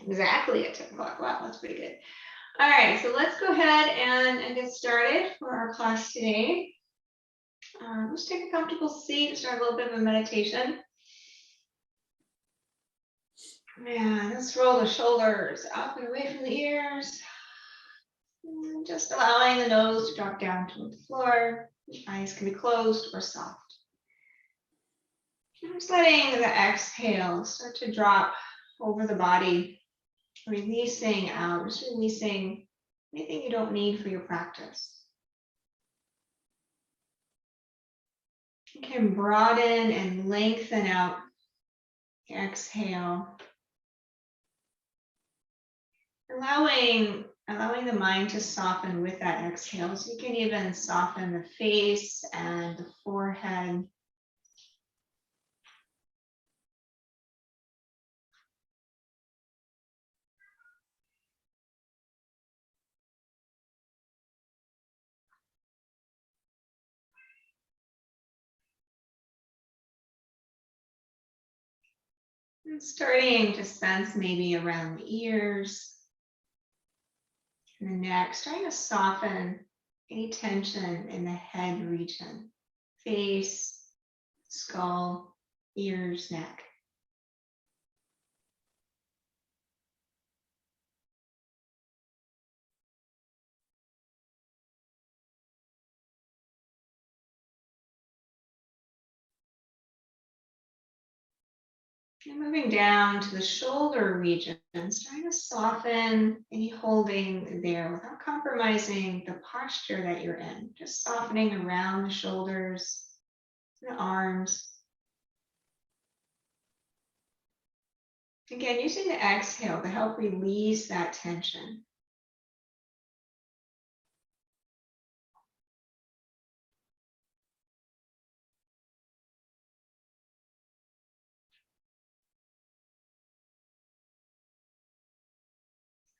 Exactly at 10 o'clock. Wow, that's pretty good. All right, so let's go ahead and get started for our class today. Let's take a comfortable seat and start a little bit of a meditation. And let's roll the shoulders up and away from the ears. And just allowing the nose to drop down toward the floor. The eyes can be closed or soft. And just letting the exhale start to drop over the body, releasing out, just releasing anything you don't need for your practice. You can broaden and lengthen out the exhale, allowing the mind to soften with that exhale. So you can even soften the face and the forehead. And starting to sense maybe around the ears and the neck, starting to soften any tension in the head region, face, skull, ears, neck. And moving down to the shoulder region, starting to soften any holding there without compromising the posture that you're in. Just softening around the shoulders, the arms. Again, using the exhale to help release that tension.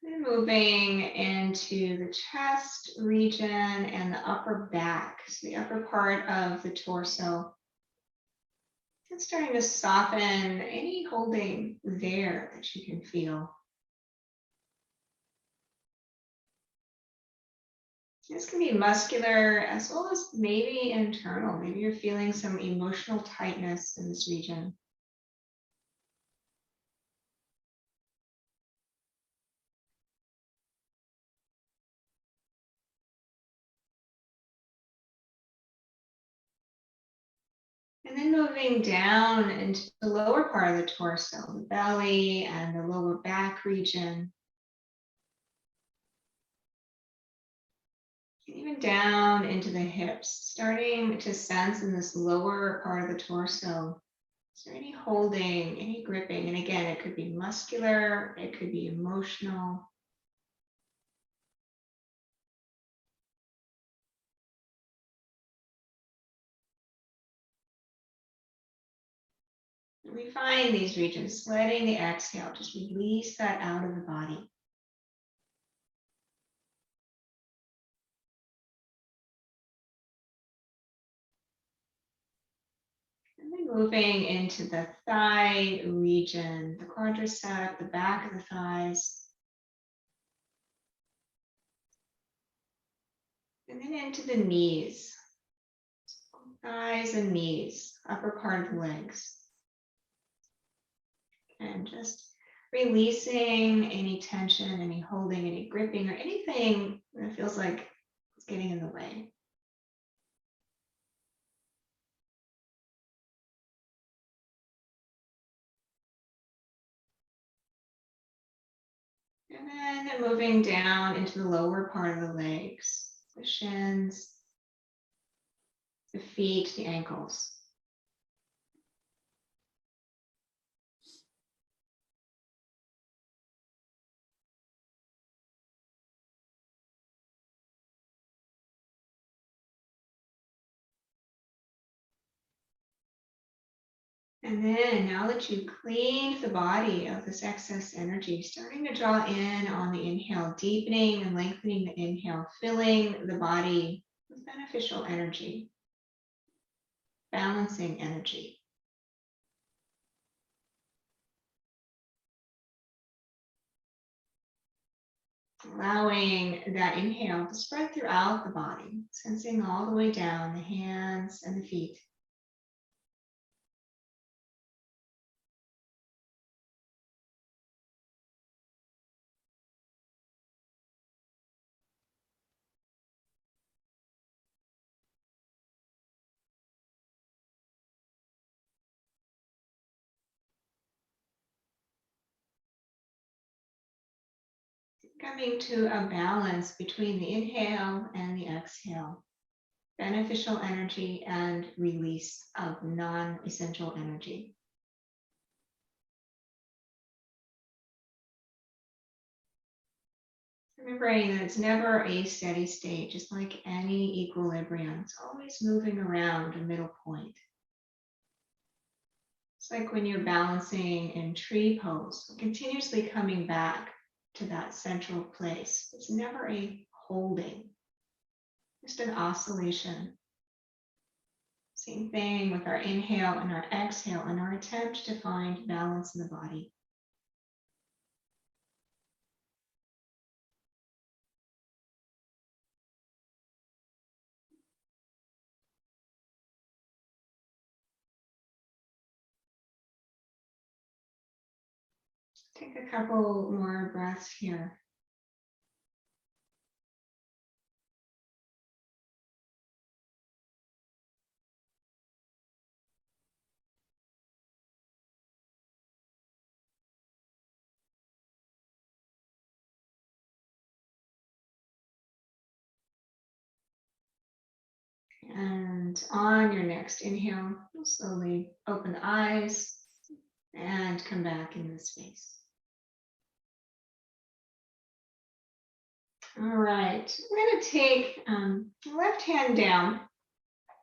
And moving into the chest region and the upper back, so the upper part of the torso. And starting to soften any holding there that you can feel. This can be muscular as well as maybe internal. Maybe you're feeling some emotional tightness in this region. And then moving down into the lower part of the torso, the belly and the lower back region. And even down into the hips, starting to sense in this lower part of the torso. Is there any holding, any gripping? And again, it could be muscular, it could be emotional. We find these regions, letting the exhale, just release that out of the body. And then moving into the thigh region, the quadricep, the back of the thighs. And then into the knees, thighs and knees, upper part of the legs. And just releasing any tension, any holding, any gripping, or anything that feels like it's getting in the way. And then moving down into the lower part of the legs, the shins, the feet, the ankles. And then now that you've cleaned the body of this excess energy, starting to draw in on the inhale, deepening and lengthening the inhale, filling the body with beneficial energy, balancing energy. Allowing that inhale to spread throughout the body, sensing all the way down the hands and the feet. Coming to a balance between the inhale and the exhale, beneficial energy and release of non-essential energy. Remembering that it's never a steady state, just like any equilibrium. It's always moving around a middle point. It's like when you're balancing in tree pose, continuously coming back to that central place. It's never a holding, just an oscillation. Same thing with our inhale and our exhale and our attempt to find balance in the body. Take a couple more breaths here. And on your next inhale, you'll slowly open the eyes and come back into the space. All right, we're going to take the left hand down.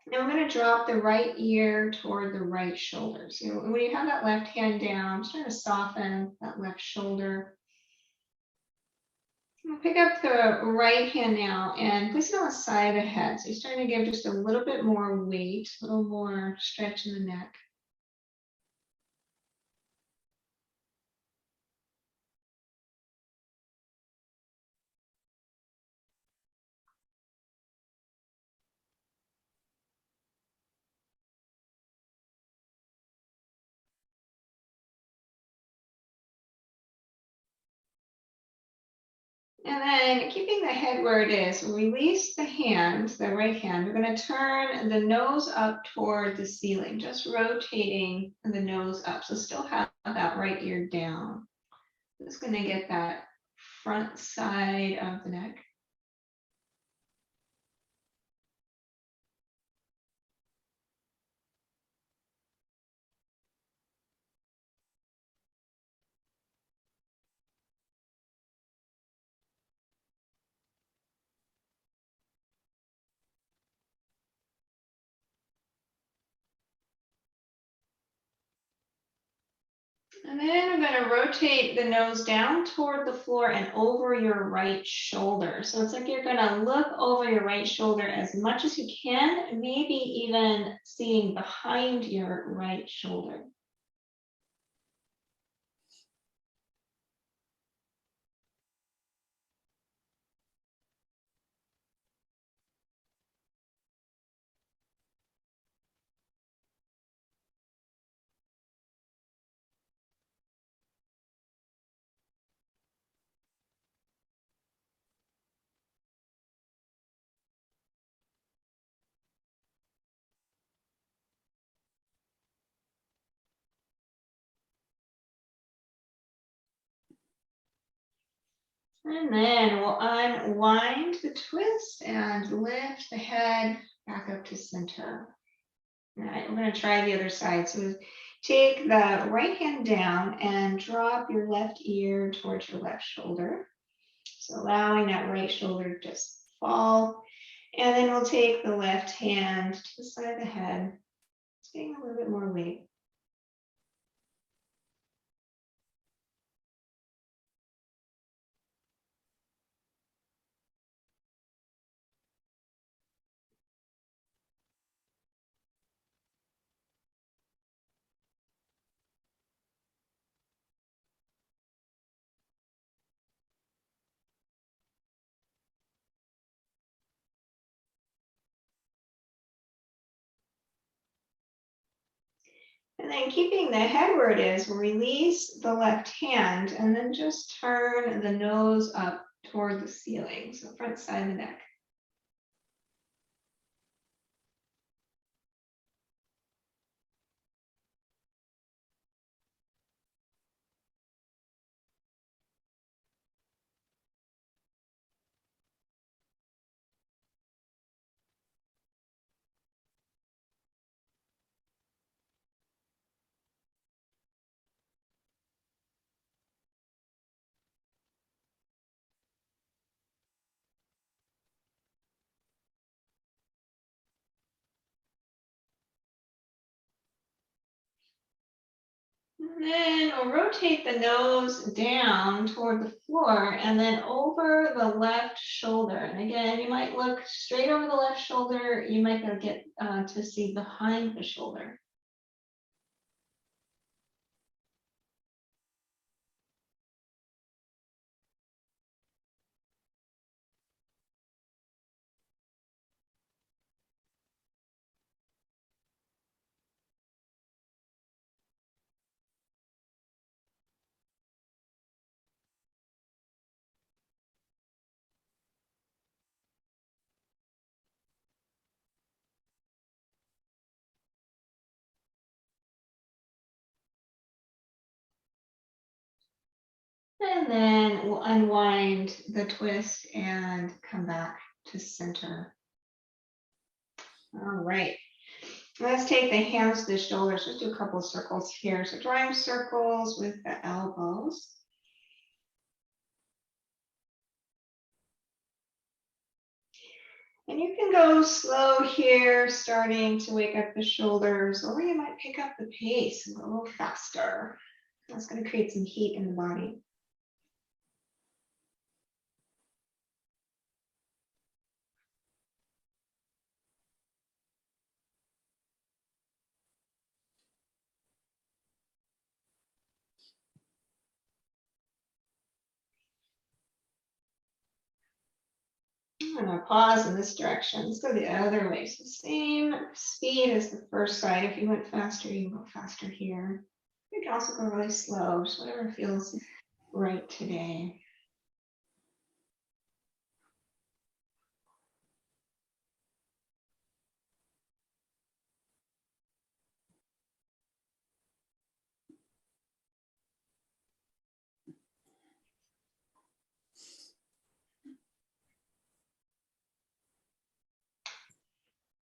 Now we're going to drop the right ear toward the right shoulder. So when you have that left hand down, just trying to soften that left shoulder. We'll pick up the right hand now and place it on the side of the head. So you're starting to give just a little bit more weight, a little more stretch in the neck. And then keeping the head where it is, release the hand, the right hand. We're going to turn the nose up toward the ceiling, just rotating the nose up. So still have that right ear down. Just going to get that front side of the neck. And then we're going to rotate the nose down toward the floor and over your right shoulder. So it's like you're going to look over your right shoulder as much as you can, maybe even seeing behind your right shoulder. And then we'll unwind the twist and lift the head back up to center. All right, we're going to try the other side. So take the right hand down and drop your left ear towards your left shoulder. So allowing that right shoulder to just fall. And then we'll take the left hand to the side of the head, just getting a little bit more weight. And then keeping the head where it is, we'll release the left hand and then just turn the nose up toward the ceiling, so front side of the neck. And then we'll rotate the nose down toward the floor and then over the left shoulder. And again, you might look straight over the left shoulder. You might get to see behind the shoulder. And then we'll unwind the twist and come back to center. All right. Let's take the hands to the shoulders. Just do a couple of circles here. So drawing circles with the elbows. And you can go slow here, starting to wake up the shoulders, or you might pick up the pace and go a little faster. That's going to create some heat in the body. I'm going to pause in this direction. Let's go the other way. So same speed as the first side. If you went faster, you can go faster here. You can also go really slow, just whatever feels right today.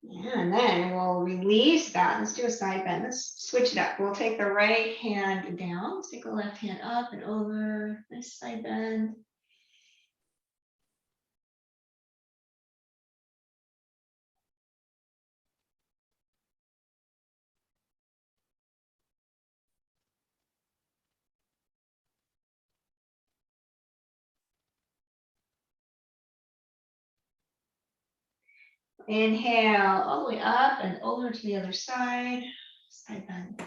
Yeah, and then we'll release that. Let's do a side bend. Let's switch it up. We'll take the right hand down. Let's take the left hand up and over. Nice side bend. Inhale all the way up and over to the other side. Side bend.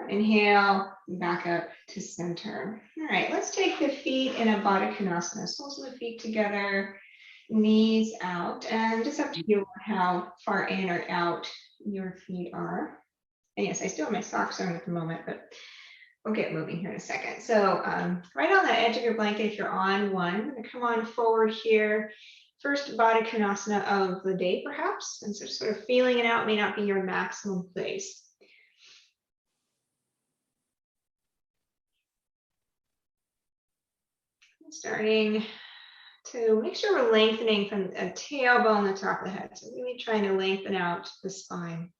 Inhale, back up to center. All right, let's take the feet in a Baddha Konasana. Soles of the feet together, knees out, and just up to you how far in or out your feet are. And yes, I still have my socks on at the moment, but we'll get moving here in a second. So right on the edge of your blanket, if you're on one, I'm going to come on forward here. First Baddha Konasana of the day, perhaps. And so sort of feeling it out may not be your maximum place. Starting to make sure we're lengthening from a tailbone to the top of the head. So really trying to lengthen out the spine.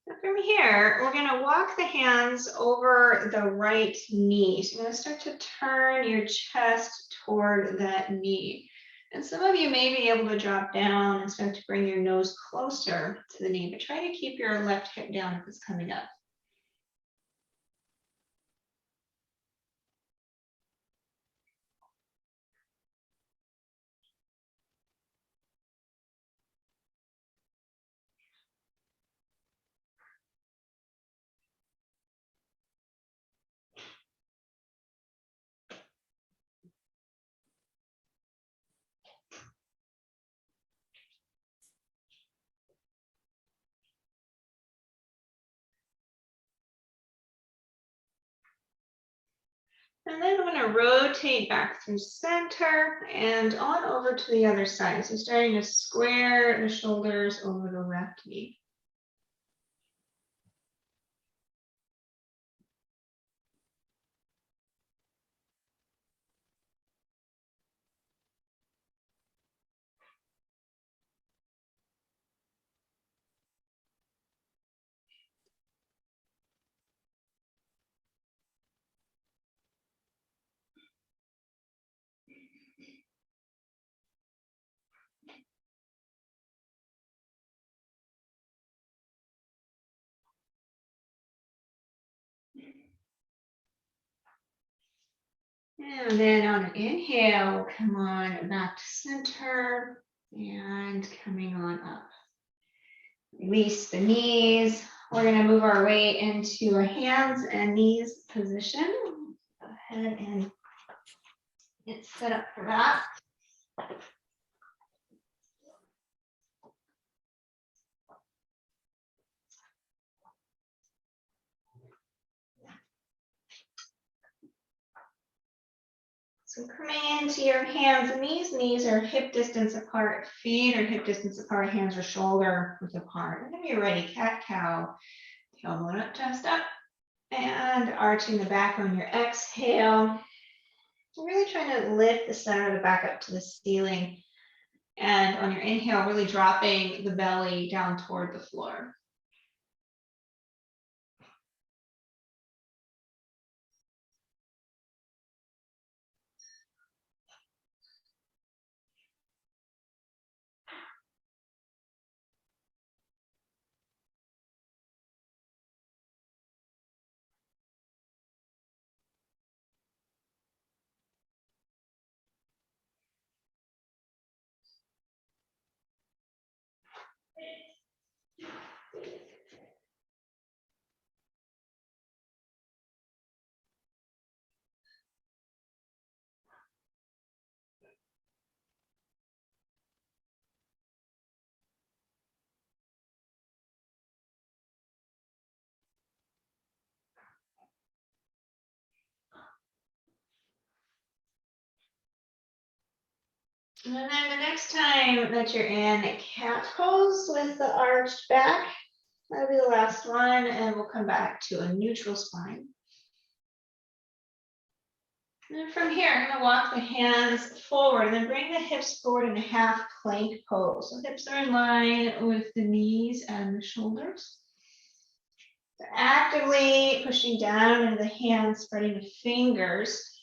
From here, we're going to walk the hands over the right knee. So you're going to start to turn your chest toward that knee. And some of you may be able to drop down and start to bring your nose closer to the knee, but try to keep your left hip down if it's coming up. And then I'm going to rotate back through center and on over to the other side. So starting to square the shoulders over the left knee. And then on an inhale, come on back to center and coming on up. Release the knees. We're going to move our way into a hands and knees position. Go ahead and get set up for that. So coming into your hands and knees are hip distance apart, feet are hip distance apart, hands are shoulder width apart. And then you're ready, cat-cow, tailbone up, chest up, and arching the back on your exhale. Really trying to lift the center of the back up to the ceiling. And on your inhale, really dropping the belly down toward the floor. And then the next time that you're in cat pose with the arched back, that'll be the last one, and we'll come back to a neutral spine. And from here, I'm going to walk the hands forward and then bring the hips forward in a half plank pose. So hips are in line with the knees and the shoulders. So actively pushing down into the hands, spreading the fingers,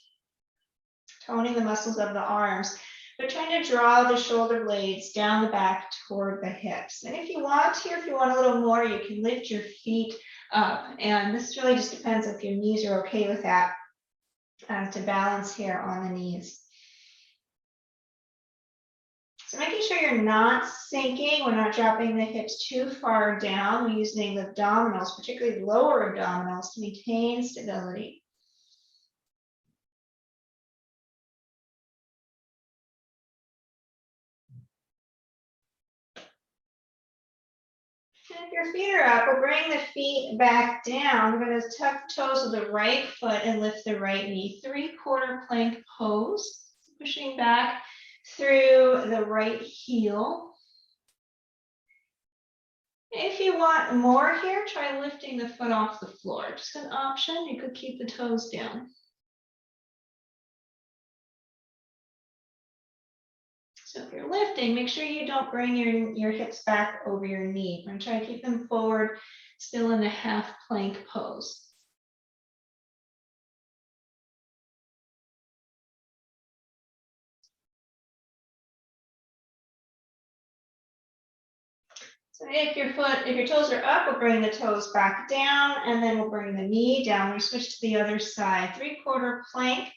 toning the muscles of the arms. We're trying to draw the shoulder blades down the back toward the hips. And if you want to, if you want a little more, you can lift your feet up. And this really just depends if your knees are okay with that, to balance here on the knees. So making sure you're not sinking, we're not dropping the hips too far down. We're using the abdominals, particularly lower abdominals, to maintain stability. If your feet are up, we'll bring the feet back down. We're going to tuck the toes of the right foot and lift the right knee. 3/4 plank pose, pushing back through the right heel. If you want more here, try lifting the foot off the floor. Just an option. You could keep the toes down. So if you're lifting, make sure you don't bring your hips back over your knee. I'm going to try to keep them forward still in the half plank pose. So if your toes are up, we'll bring the toes back down, and then we'll bring the knee down. We'll switch to the other side, 3/4 plank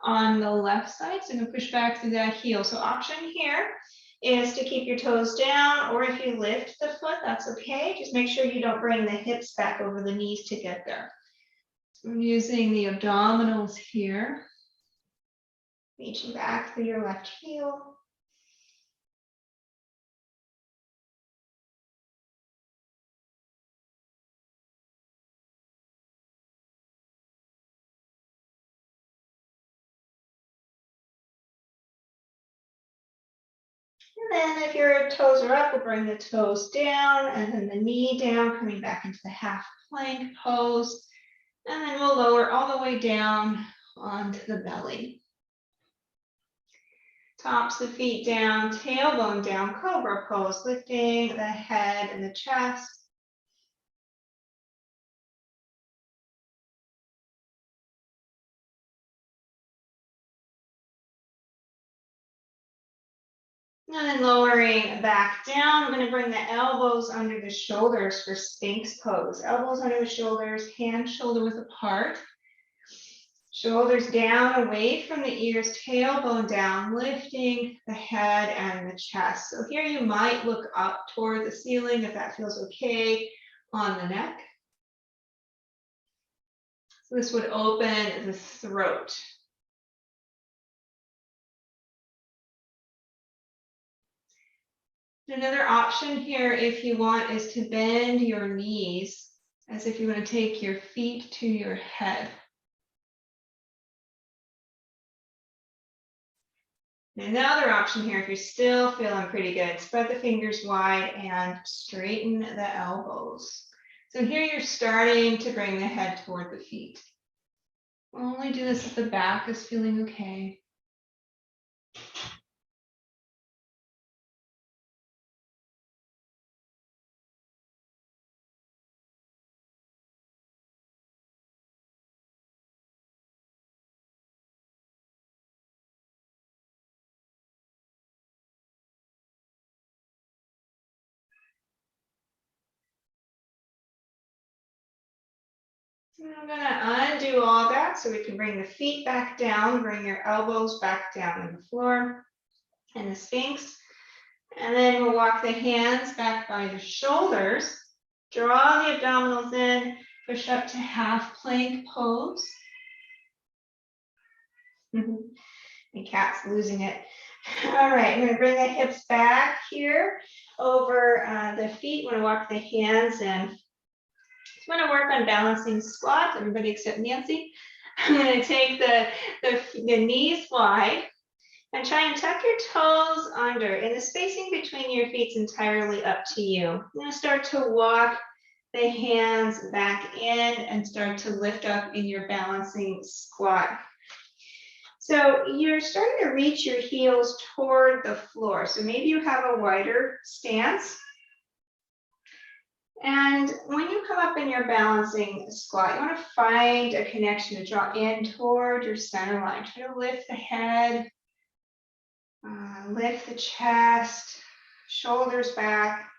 on the left side. So I'm gonna push back through that heel. So option here is to keep your toes down, or if you lift the foot, that's okay. Just make sure you don't bring the hips back over the knees to get there. So I'm using the abdominals here. Reaching back through your left heel. And then if your toes are up, we'll bring the toes down and then the knee down, coming back into the half plank pose. And then we'll lower all the way down onto the belly. Tops of feet down, tailbone down, cobra pose, lifting the head and the chest. And then lowering back down, I'm going to bring the elbows under the shoulders for Sphinx pose. Elbows under the shoulders, hands shoulder width apart. Shoulders down, away from the ears, tailbone down, lifting the head and the chest. So here you might look up toward the ceiling if that feels okay on the neck. So this would open the throat. Another option here, if you want, is to bend your knees as if you want to take your feet to your head. Another option here, if you're still feeling pretty good, spread the fingers wide and straighten the elbows. So here you're starting to bring the head toward the feet. Only do this if the back is feeling okay. I'm going to undo all that so we can bring the feet back down, bring your elbows back down on the floor and the Sphinx. And then we'll walk the hands back by the shoulders, draw the abdominals in, push up to half plank pose. The cat's losing it. All right, I'm going to bring the hips back here over the feet. I'm going to walk the hands in. I'm going to work on balancing squats, everybody except Nancy. I'm going to take the knees wide and try and tuck your toes under. And the spacing between your feet is entirely up to you. I'm going to start to walk the hands back in and start to lift up in your balancing squat. So you're starting to reach your heels toward the floor. So maybe you have a wider stance. And when you come up in your balancing squat, you want to find a connection to draw in toward your center line. Try to lift the head, lift the chest, shoulders back.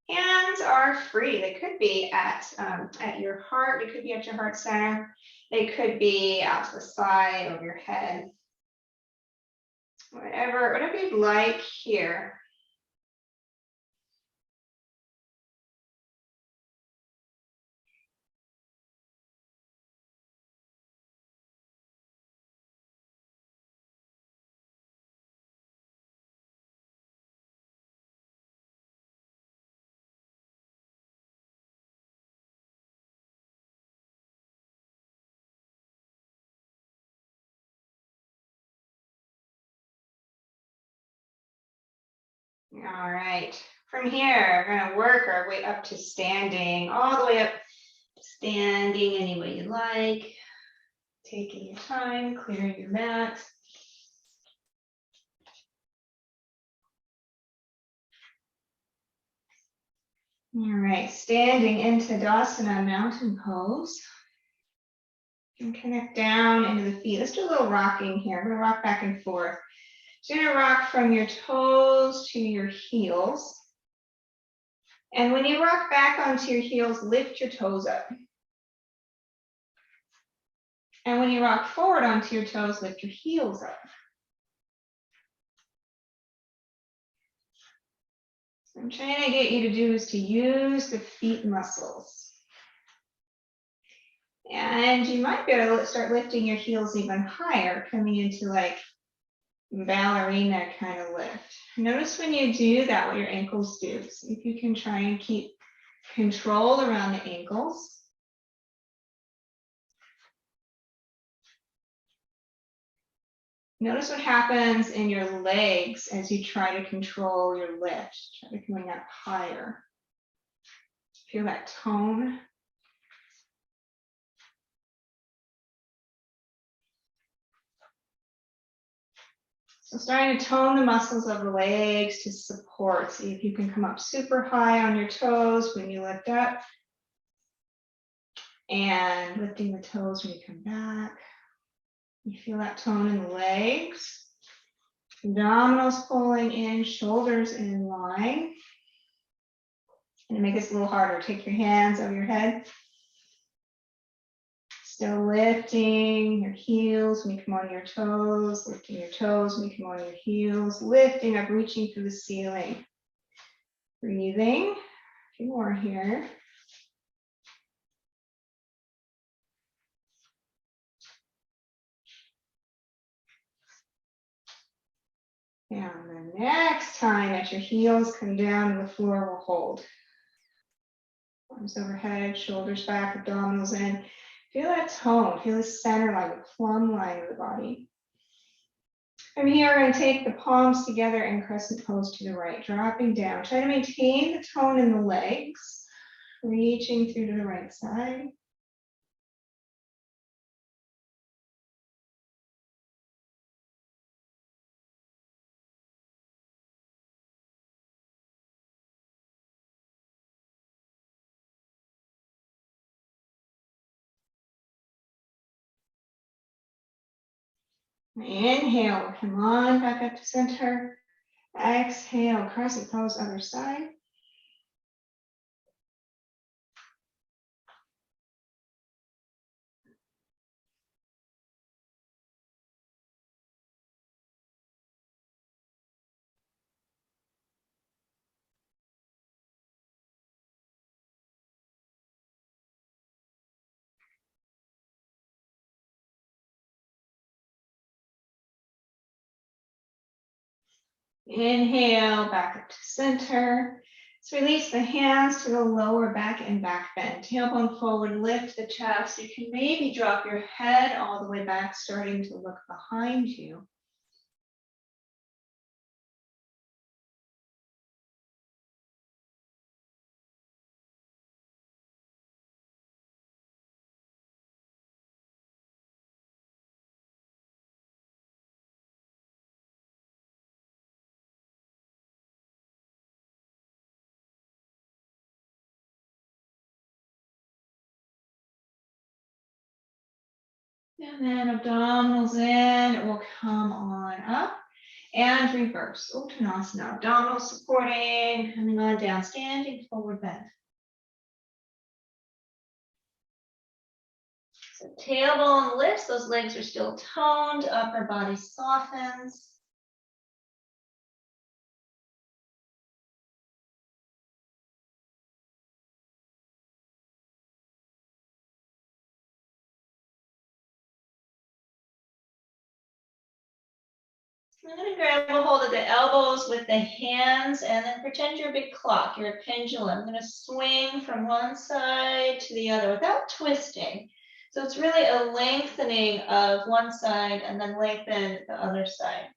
Hands are free. They could be at your heart. They could be at your heart center. They could be out to the side of your head. Whatever you'd like here. All right, from here, we're going to work our way up to standing, all the way up to standing any way you like. Taking your time, clearing your mat. All right, standing into Tadasana, mountain pose. And connect down into the feet. Let's do a little rocking here. We're gonna rock back and forth. So you're gonna rock from your toes to your heels. And when you rock back onto your heels, lift your toes up. And when you rock forward onto your toes, lift your heels up. So I'm trying to get you to do is to use the feet muscles. And you might be able to start lifting your heels even higher, coming into like ballerina kind of lift. Notice when you do that, what your ankles do. See if you can try and keep control around the ankles. Notice what happens in your legs as you try to control your lift. Try to come up higher. Feel that tone. So starting to tone the muscles of the legs to support. See if you can come up super high on your toes when you lift up. And lifting the toes when you come back. You feel that tone in the legs. Abdominals pulling in, shoulders in line. And to make this a little harder, take your hands over your head. Still lifting your heels when you come on your toes, lifting your toes when you come on your heels, lifting up, reaching through the ceiling. Breathing. A few more here. And the next time that your heels come down to the floor, we'll hold. Arms overhead, shoulders back, abdominals in. Feel that tone, feel the center line, the plumb line of the body. From here, we're going to take the palms together and crescent pose to the right, dropping down. Try to maintain the tone in the legs, reaching through to the right side. Inhale, come on, back up to center. Exhale, crescent pose, other side. Inhale, back up to center. Let's release the hands to the lower back and back bend. Tailbone forward, lift the chest. You can maybe drop your head all the way back, starting to look behind you. And then abdominals in, it will come on up and reverse. Uttanasana, abdominals supporting, coming on down, standing forward bend. So tailbone lifts, those legs are still toned, upper body softens. I'm going to grab a hold of the elbows with the hands and then pretend you're a big clock. You're a pendulum. I'm going to swing from one side to the other without twisting. So it's really a lengthening of one side and then lengthen the other side.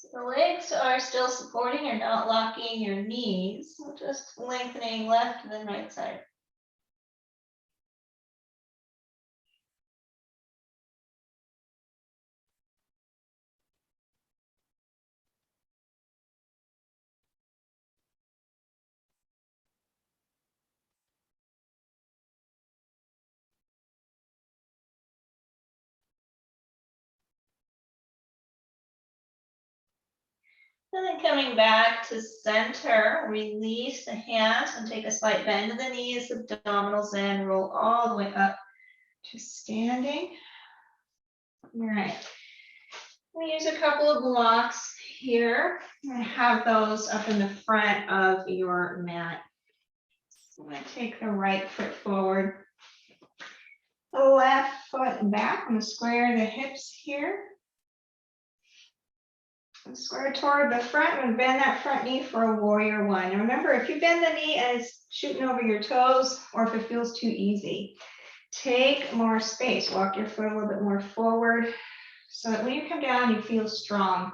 So the legs are still supporting. You're not locking your knees. So just lengthening left and then right side. And then coming back to center, release the hands and take a slight bend of the knees, abdominals in, roll all the way up to standing. All right. We use a couple of blocks here and have those up in the front of your mat. So I'm going to take the right foot forward, the left foot back. I'm going to square the hips here. Square toward the front. I'm going to bend that front knee for a warrior one. Now remember, if you bend the knee and it's shooting over your toes, or if it feels too easy, take more space. Walk your foot a little bit more forward so that when you come down, you feel strong.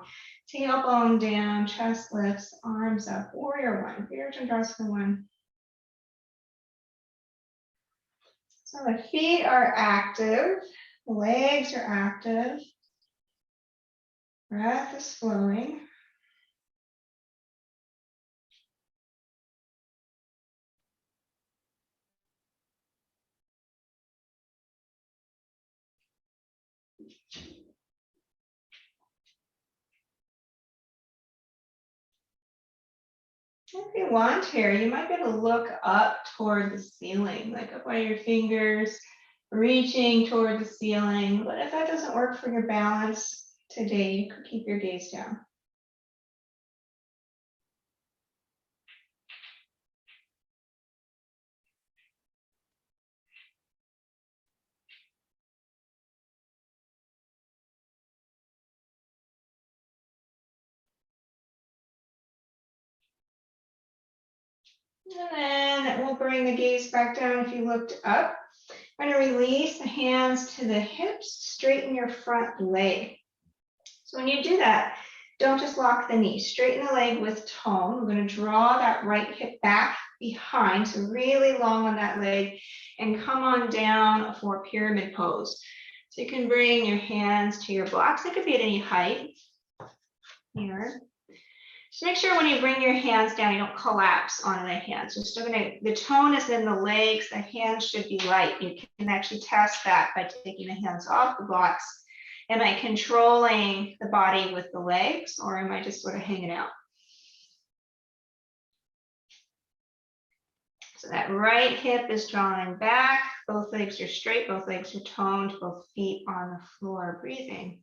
Tailbone down, chest lifts, arms up. Warrior one, Virjandrasana one. So the feet are active, the legs are active. Breath is flowing. If you want here, you might be able to look up toward the ceiling, like up by your fingers, reaching toward the ceiling. But if that doesn't work for your balance today, you could keep your gaze down. And then we'll bring the gaze back down if you looked up. I'm going to release the hands to the hips, straighten your front leg. So when you do that, don't just lock the knee, straighten the leg with tone. We're going to draw that right hip back behind, so really long on that leg, and come on down for pyramid pose. So you can bring your hands to your blocks. It could be at any height here. Just make sure when you bring your hands down, you don't collapse onto the hands. You're still gonna, the tone is in the legs, the hands should be light. You can actually test that by taking the hands off the blocks. Am I controlling the body with the legs, or am I just sort of hanging out? So that right hip is drawing back, both legs are straight, both legs are toned, both feet on the floor, breathing.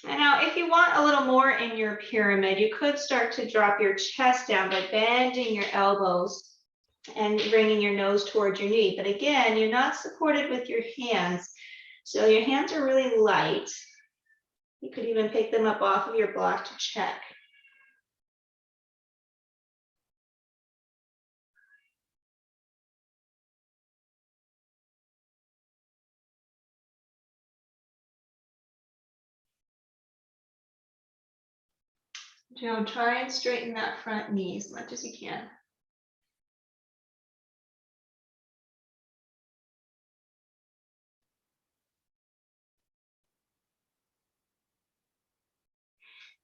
And now, if you want a little more in your pyramid, you could start to drop your chest down by bending your elbows and bringing your nose towards your knee. But again, you're not supported with your hands. So your hands are really light. You could even pick them up off of your block to check. Joe, try and straighten that front knee as much as you can.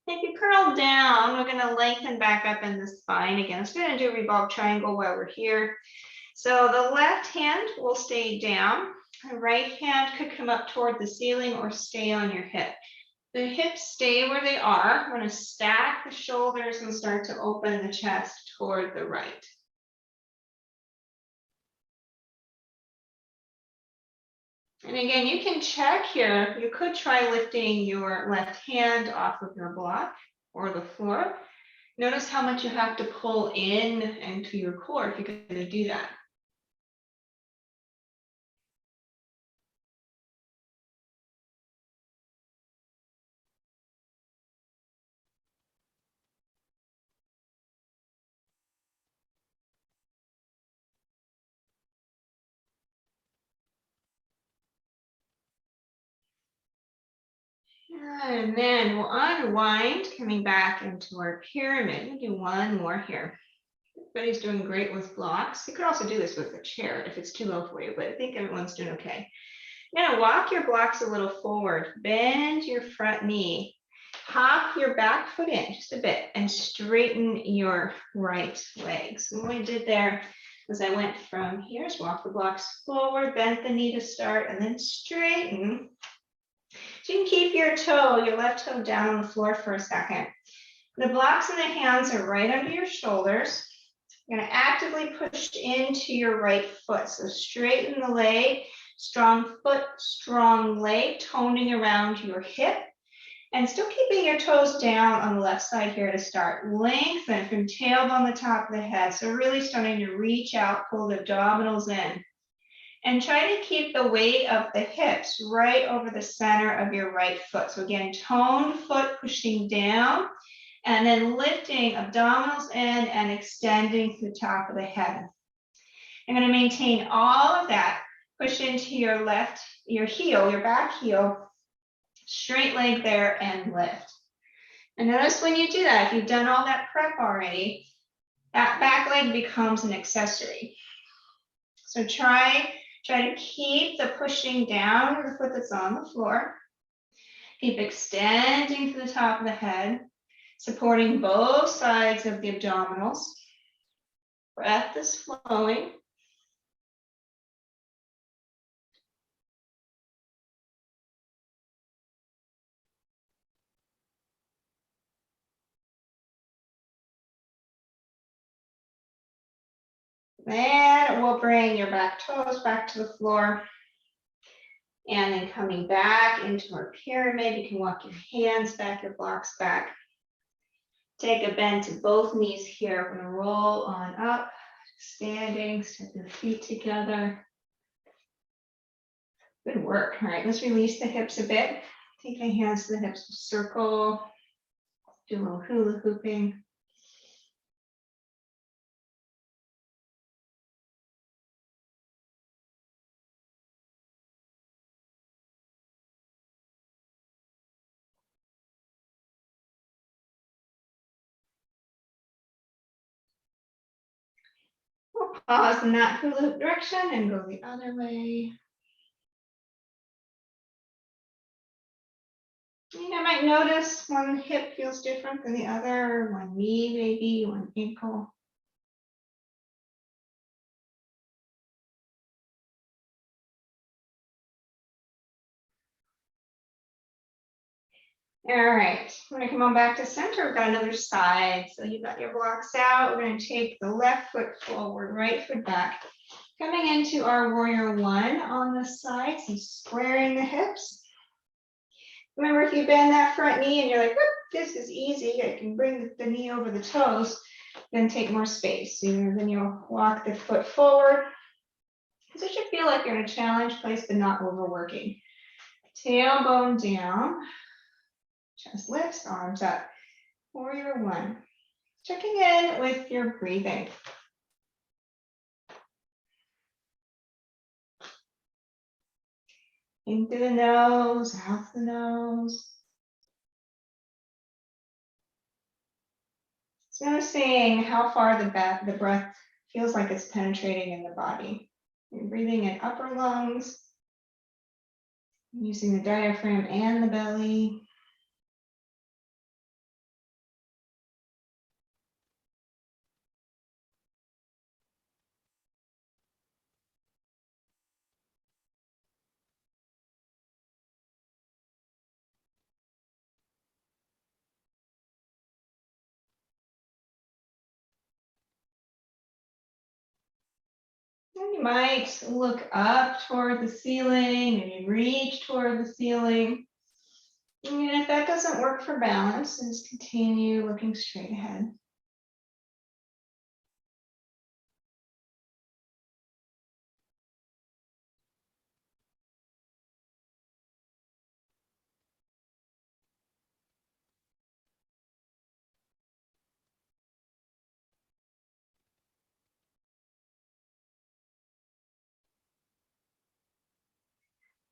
If you curl down, we're going to lengthen back up in the spine again. I'm just going to do a revolved triangle while we're here. So the left hand will stay down. The right hand could come up toward the ceiling or stay on your hip. The hips stay where they are. I'm going to stack the shoulders and start to open the chest toward the right. And again, you can check here. You could try lifting your left hand off of your block or the floor. Notice how much you have to pull in into your core if you're going to do that. And then we'll unwind, coming back into our pyramid. We'll do one more here. Everybody's doing great with blocks. You could also do this with a chair if it's too low for you, but I think everyone's doing okay. You're gonna walk your blocks a little forward, bend your front knee, hop your back foot in just a bit, and straighten your right leg. So what I did there was I went from here's walk the blocks forward, bent the knee to start, and then straighten. So you can keep your toe, your left toe down on the floor for a second. The blocks in the hands are right under your shoulders. You're going to actively push into your right foot. So straighten the leg, strong foot, strong leg, toning around your hip. And still keeping your toes down on the left side here to start. Lengthen from tailbone to the top of the head. So really starting to reach out, pull the abdominals in. And try to keep the weight of the hips right over the center of your right foot. So again, toned foot pushing down and then lifting abdominals in and extending to the top of the head. I'm going to maintain all of that. Push into your left, your heel, your back heel. Straight leg there and lift. And notice when you do that, if you've done all that prep already, that back leg becomes an accessory. So try to keep the pushing down of the foot that's on the floor. Keep extending to the top of the head, supporting both sides of the abdominals. Breath is flowing. Then we'll bring your back toes back to the floor. And then coming back into our pyramid, you can walk your hands back, your blocks back. Take a bend to both knees here. We're gonna roll on up, standing, step your feet together. Good work. All right, let's release the hips a bit. Take the hands to the hips, circle, do a little hula hooping. We'll pause in that hula hoop direction and go the other way. You might notice one hip feels different than the other, one knee maybe, one ankle. All right, we're gonna come on back to center. We've got another side. So you've got your blocks out. We're gonna take the left foot forward, right foot back. Coming into our warrior one on the side, so squaring the hips. Remember, if you bend that front knee and you're like, this is easy, I can bring the knee over the toes, then take more space. So then you'll walk the foot forward. Because it should feel like you're in a challenge place, but not overworking. Tailbone down. Chest lifts, arms up. Warrior one. Checking in with your breathing. Into the nose, out the nose. So noticing how far the breath feels like it's penetrating in the body. You're breathing in upper lungs, using the diaphragm and the belly. And you might look up toward the ceiling, maybe reach toward the ceiling. And if that doesn't work for balance, just continue looking straight ahead.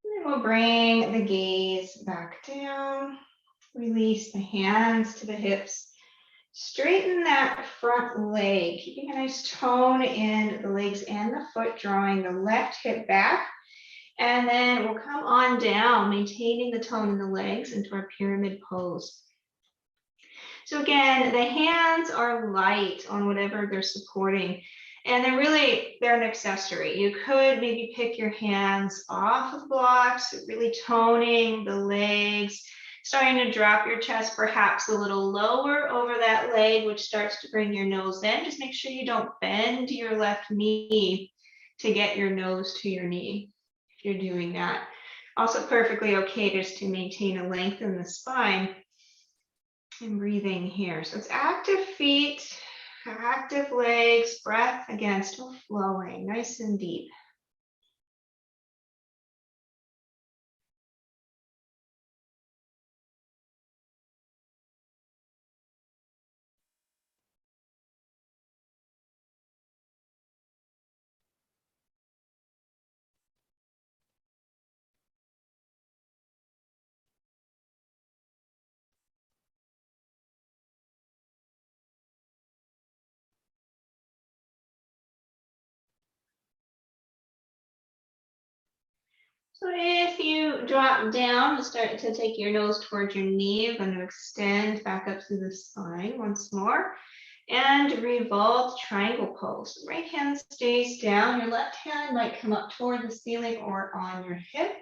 And then we'll bring the gaze back down. Release the hands to the hips. Straighten that front leg, keeping a nice tone in the legs and the foot, drawing the left hip back. And then we'll come on down, maintaining the tone in the legs into our pyramid pose. So again, the hands are light on whatever they're supporting. And they're an accessory. You could maybe pick your hands off of blocks, really toning the legs, starting to drop your chest perhaps a little lower over that leg, which starts to bring your nose in. Just make sure you don't bend your left knee to get your nose to your knee if you're doing that. Also perfectly okay just to maintain a length in the spine and breathing here. So it's active feet, active legs, breath again, still flowing, nice and deep. So if you drop down, start to take your nose towards your knee, you're going to extend back up through the spine once more. And revolve triangle pose. Right hand stays down, your left hand might come up toward the ceiling or on your hip.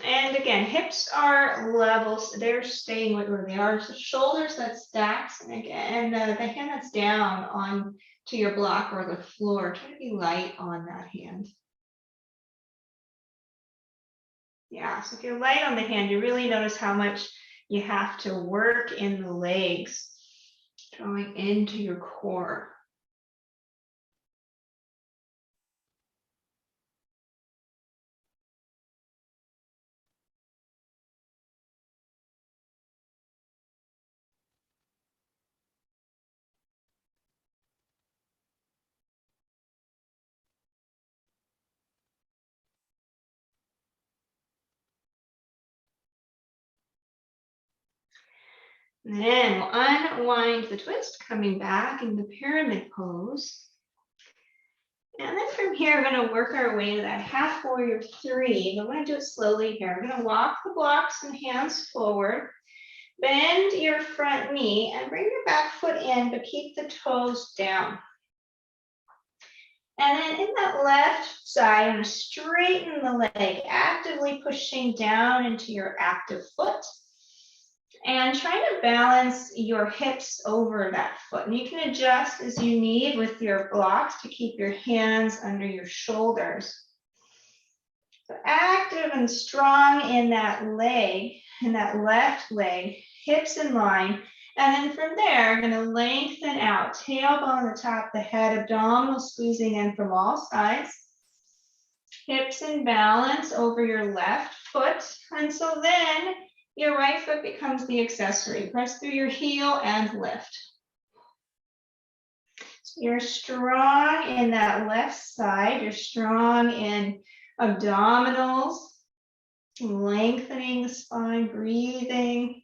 And again, hips are level, so they're staying where they are. So shoulders that stacks, and again, the hand that's down on to your block or the floor, try to be light on that hand. Yeah, so if you're light on the hand, you really notice how much you have to work in the legs, drawing into your core. And then we'll unwind the twist, coming back in the pyramid pose. And then from here, we're going to work our way to that half warrior three. But we're going to do it slowly here. We're going to walk the blocks and hands forward. Bend your front knee and bring your back foot in, but keep the toes down. And then in that left side, I'm going to straighten the leg, actively pushing down into your active foot. And trying to balance your hips over that foot. And you can adjust as you need with your blocks to keep your hands under your shoulders. So active and strong in that leg, in that left leg, hips in line. And then from there, I'm going to lengthen out, tailbone on the top of the head, abdominal squeezing in from all sides. Hips in balance over your left foot. And so then your right foot becomes the accessory. Press through your heel and lift. So you're strong in that left side. You're strong in abdominals, lengthening the spine, breathing.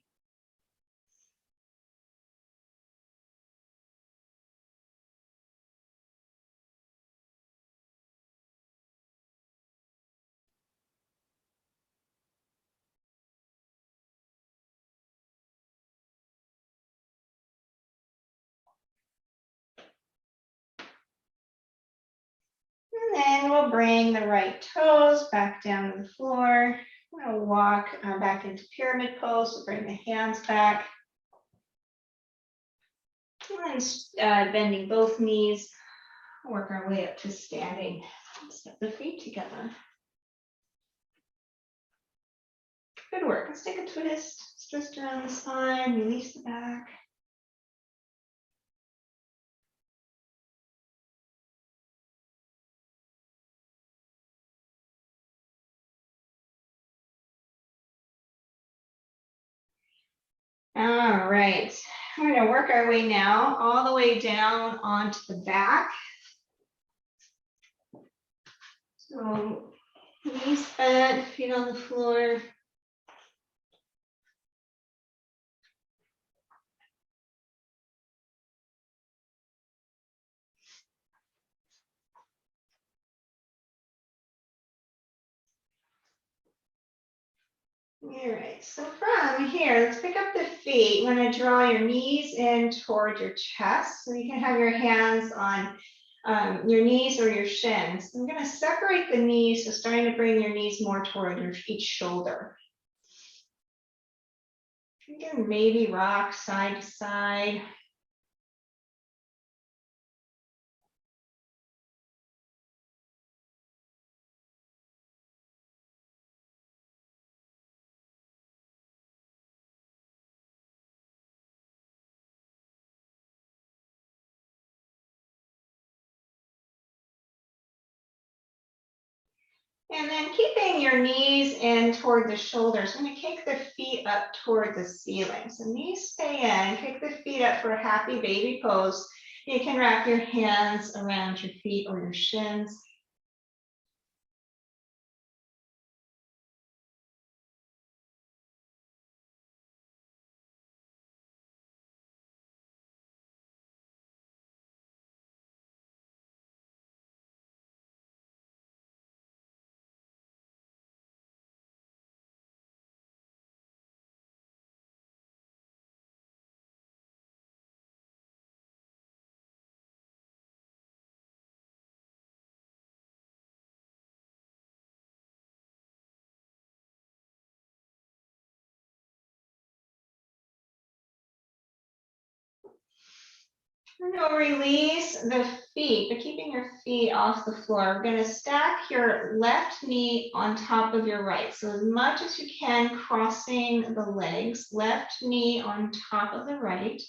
And then we'll bring the right toes back down to the floor. We're going to walk back into pyramid pose. We'll bring the hands back. And then bending both knees. Work our way up to standing. Step the feet together. Good work. Let's take a twist. Twist around the spine. Release the back. All right, we're going to work our way now all the way down onto the back. So knees bent, feet on the floor. All right, so from here, let's pick up the feet. You want to draw your knees in toward your chest. So you can have your hands on your knees or your shins. I'm going to separate the knees, so starting to bring your knees more toward each shoulder. You can maybe rock side to side. And then keeping your knees in toward the shoulders, I'm going to kick the feet up toward the ceiling. So knees stay in, kick the feet up for a happy baby pose. You can wrap your hands around your feet or your shins. And you'll release the feet, but keeping your feet off the floor. We're going to stack your left knee on top of your right. So as much as you can, crossing the legs, left knee on top of the right,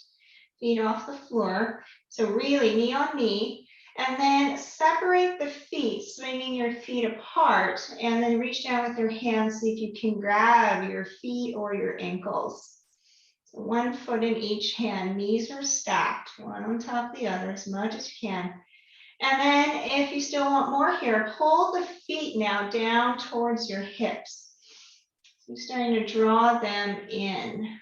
feet off the floor. So really knee on knee. And then separate the feet, swinging your feet apart, and then reach down with your hands, see if you can grab your feet or your ankles. So 1 foot in each hand, knees are stacked, one on top of the other as much as you can. And then if you still want more here, pull the feet now down towards your hips. So you're starting to draw them in.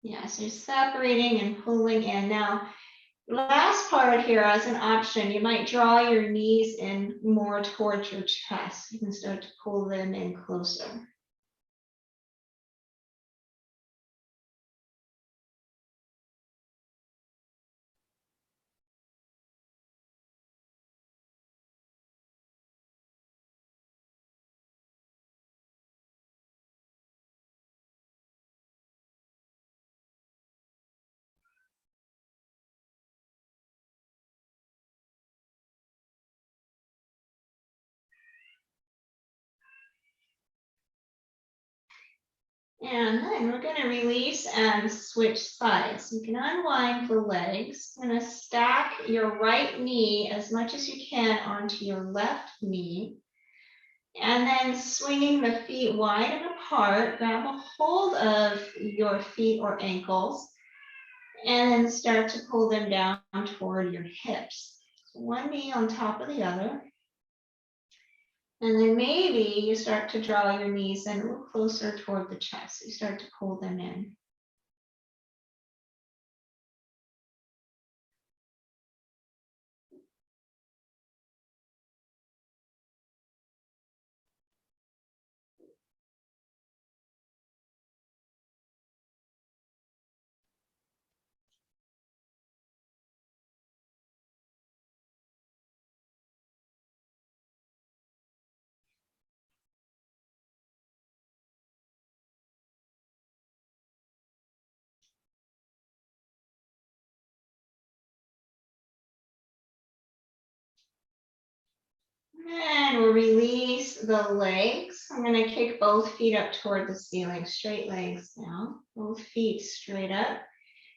Yeah, so you're separating and pulling in. Now, last part here as an option, you might draw your knees in more towards your chest. You can start to pull them in closer. And then we're going to release and switch sides. You can unwind the legs. I'm going to stack your right knee as much as you can onto your left knee. And then swinging the feet wide and apart, grab a hold of your feet or ankles and then start to pull them down toward your hips. So one knee on top of the other. And then maybe you start to draw your knees in a little closer toward the chest. You start to pull them in. And we'll release the legs. I'm going to kick both feet up toward the ceiling, straight legs now, both feet straight up.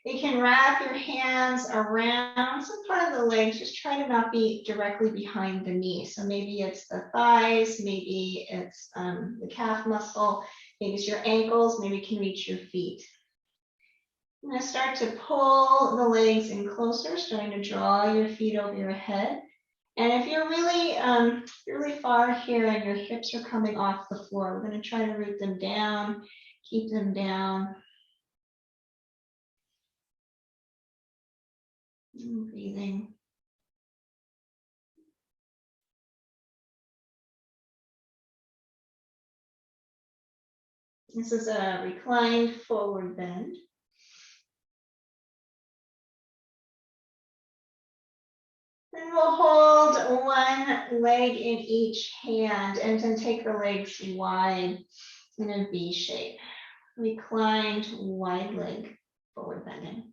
You can wrap your hands around some part of the legs. Just try to not be directly behind the knee. So maybe it's the thighs, maybe it's the calf muscle, maybe it's your ankles, maybe you can reach your feet. I'm going to start to pull the legs in closer, starting to draw your feet over your head. And if you're really far here and your hips are coming off the floor, we're going to try to root them down, keep them down. And breathing. This is a reclined forward bend. And we'll hold one leg in each hand and then take the legs wide in a V shape. Reclined wide leg forward bending.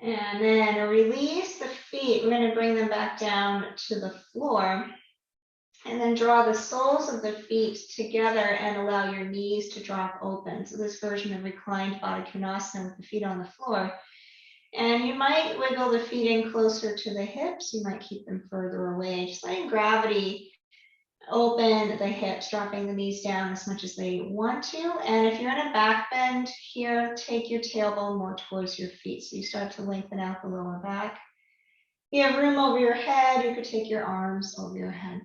And then release the feet. We're going to bring them back down to the floor. And then draw the soles of the feet together and allow your knees to drop open. So this version of reclined Baddha Konasana with the feet on the floor. And you might wiggle the feet in closer to the hips. You might keep them further away. Just letting gravity open the hips, dropping the knees down as much as they want to. And if you're in a back bend here, take your tailbone more towards your feet. So you start to lengthen out the lower back. If you have room over your head, you could take your arms over your head.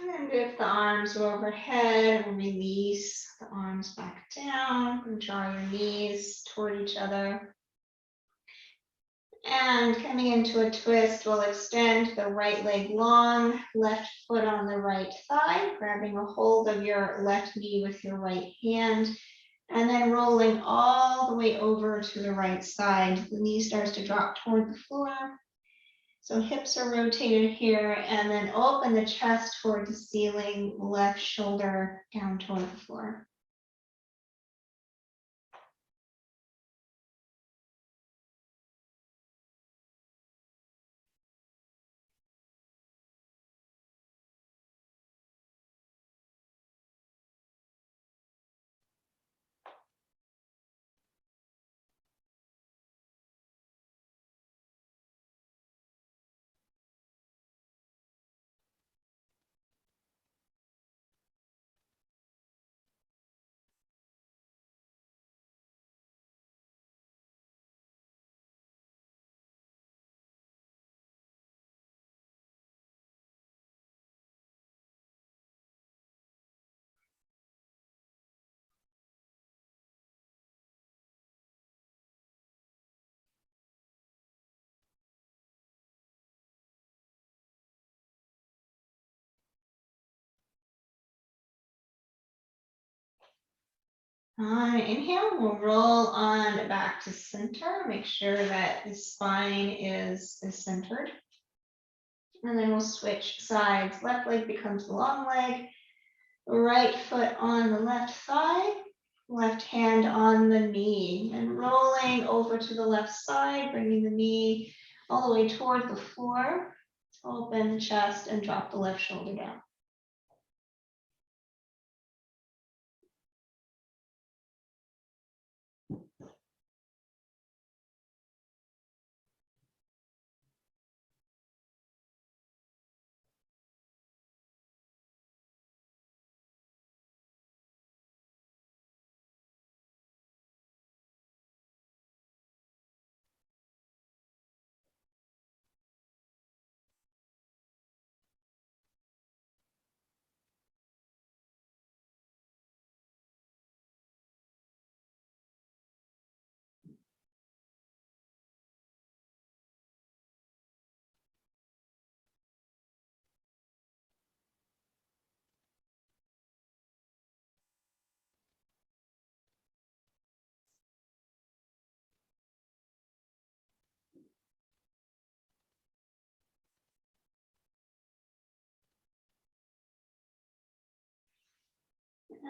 And if the arms are overhead, release the arms back down and draw your knees toward each other. And coming into a twist, we'll extend the right leg long, left foot on the right thigh, grabbing a hold of your left knee with your right hand, and then rolling all the way over to the right side. The knee starts to drop toward the floor. So hips are rotated here, and then open the chest toward the ceiling, left shoulder down toward the floor. On inhale, we'll roll on back to center. Make sure that the spine is centered. And then we'll switch sides. Left leg becomes the long leg. Right foot on the left thigh. Left hand on the knee. And rolling over to the left side, bringing the knee all the way toward the floor. Open the chest and drop the left shoulder down.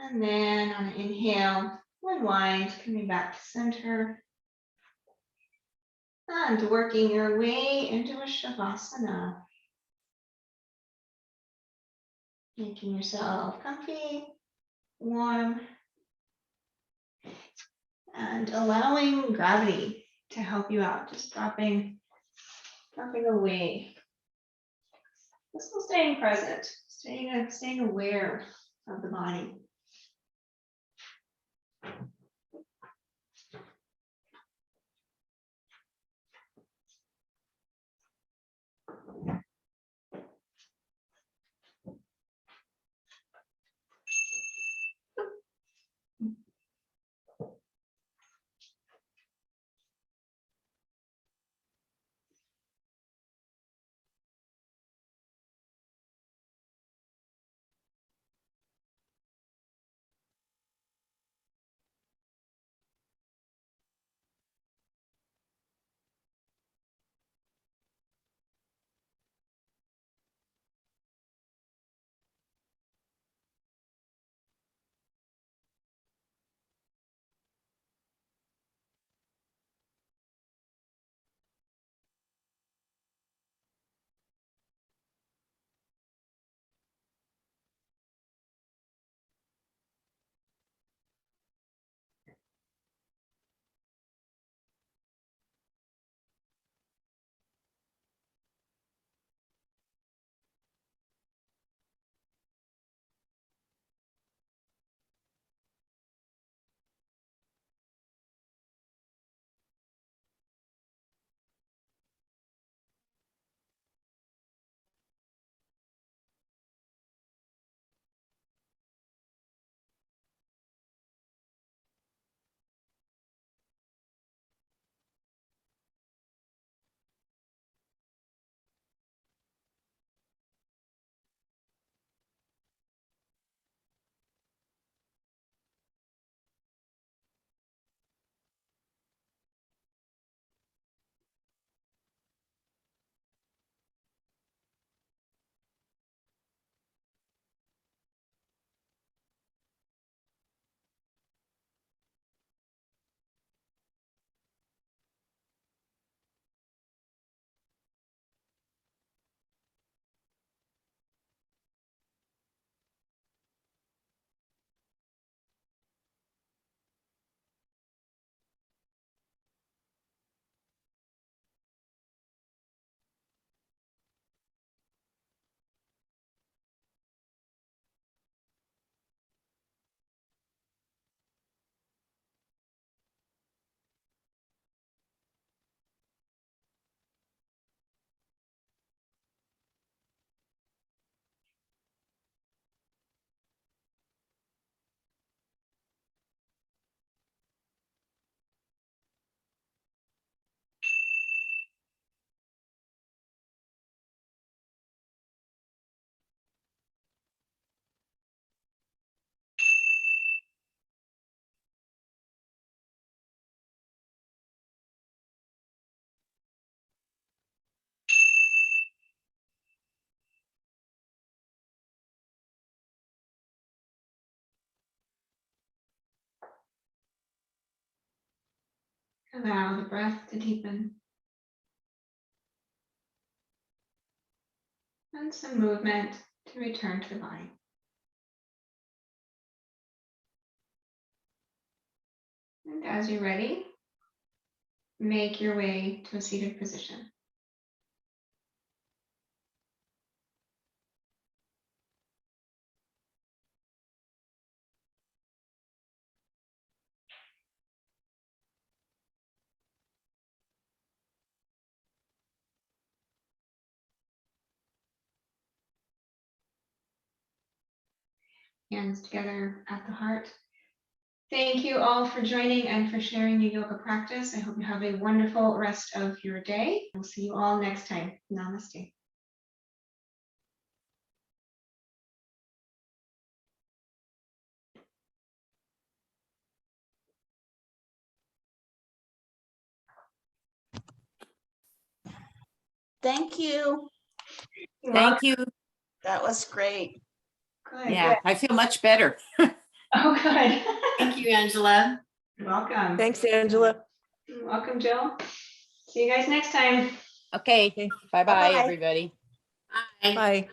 And then on an inhale, unwind, coming back to center. And working your way into a Shavasana. Making yourself comfy, warm, and allowing gravity to help you out. Just dropping away. Still staying present, staying aware of the body. Allow the breath to deepen. And some movement to return to the body. And as you're ready, make your way to a seated position. Hands together at the heart. Thank you all for joining and for sharing your yoga practice. I hope you have a wonderful rest of your day. We'll see you all next time. Namaste. Thank you. You're Thank welcome. you. That was great. Good. Yeah, I feel much better. Oh, good. Thank you, Angela. You're welcome. Thanks, Angela. Welcome, Jill. See you guys next time. Okay. Okay. Bye-bye, Bye-bye. everybody. Bye. Bye.